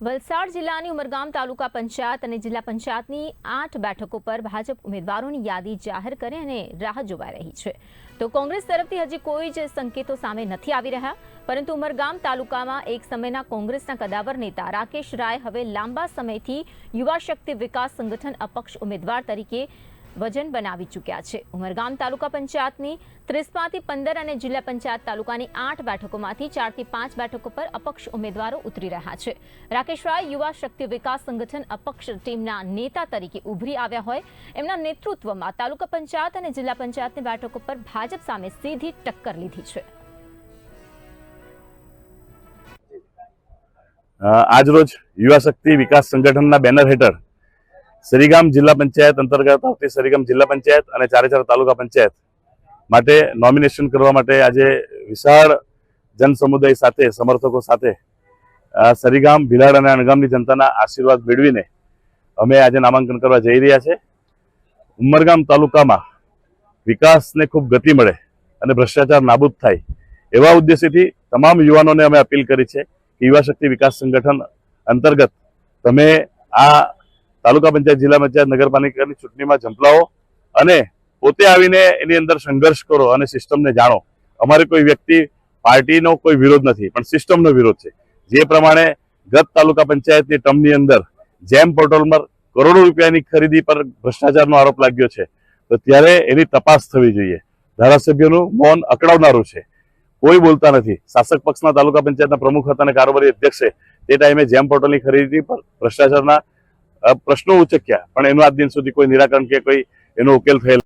વલસાડ જિલ્લાની ઉમરગામ તાલુકા પંચાયત અને જિલ્લા પંચાયતની 8 બેઠકો પર ભાજપ ઉમેદવારોની યાદી જાહેર કરે અને રાહ જોવાઈ રહી છે તો કોંગ્રેસ તરફથી હજી કોઈ જ સંકેતો સામે નથી આવી રહ્યા, પરંતુ ઉમરગામ તાલુકામાં એક સમયના કોંગ્રેસના કદાવર નેતા રાકેશ રાય હવે લાંબા સમયથી યુવા શક્તિ વિકાસ સંગઠન અપક્ષ ઉમેદવાર તરીકે વજન બનાવી ચૂક્યા છે। ઉમરગામ તાલુકા પંચાયતની 30માંથી 15 અને જિલ્લા પંચાયત તાલુકાની 8 બેઠકોમાંથી 4 થી 5 બેઠકો પર અપક્ષ ઉમેદવારો ઉતરી રહ્યા છે। રાકેશ રાય યુવા શક્તિ વિકાસ સંગઠન અપક્ષ ટીમના નેતા તરીકે ઉભરી આવ્યા હોય એમના નેતૃત્વમાં તાલુકા પંચાયત અને જિલ્લા પંચાયતની બેઠકો પર ભાજપ સામે સીધી ટક્કર લીધી છે। આજરોજ યુવા શક્તિ વિકાસ સંગઠનના બેનર હેઠળ સરીગામ જિલ્લા પંચાયત અંતર્ગત આવતી સરીગામ જિલ્લા પંચાયત અને ચારેચાર તાલુકા પંચાયત માટે નોમિનેશન કરવા માટે આજે વિશાળ જનસમુદાય સાથે સમર્થકો સાથે સરીગામ ભીલાડ અને અણગામની જનતાના આશીર્વાદ મેળવીને અમે આજે નામાંકન કરવા જઈ રહ્યા છે। ઉમરગામ તાલુકામાં વિકાસને ખૂબ ગતિ મળે અને ભ્રષ્ટાચાર નાબૂદ થાય એવા ઉદ્દેશ્યથી તમામ યુવાનોને અમે અપીલ કરી છે કે યુવા શક્તિ વિકાસ સંગઠન અંતર્ગત તમે આ તાલુકા પંચાયત જિલ્લા પંચાયત નગરપાલિકાની ચૂંટણીમાં ઝંપલાવો અને પોતે આવીને એની અંદર સંઘર્ષ કરો અને સિસ્ટમને જાણો। અમારે કોઈ વ્યક્તિ પાર્ટીનો કોઈ વિરોધ નથી, પણ સિસ્ટમનો વિરોધ છે। જે પ્રમાણે ગત તાલુકા પંચાયતની ટર્મની અંદર જેમ પોર્ટલમાં કરોડો રૂપિયાની ખરીદી પર ભ્રષ્ટાચારનો આરોપ લાગ્યો છે, તો ત્યારે એની તપાસ થવી જોઈએ। ધારાસભ્યોનું મૌન અકળાવનારું છે, કોઈ બોલતા નથી। શાસક પક્ષના તાલુકા પંચાયતના પ્રમુખ હતા અને કારોબારી અધ્યક્ષે તે ટાઈમે જેમ પોર્ટલની ખરીદી પર ભ્રષ્ટાચારના પ્રશ્નો ઉચક્યા, પણ એનું આજ દિન સુધી કોઈ નિરાકરણ કે કોઈ એનો ઉકેલ થયેલ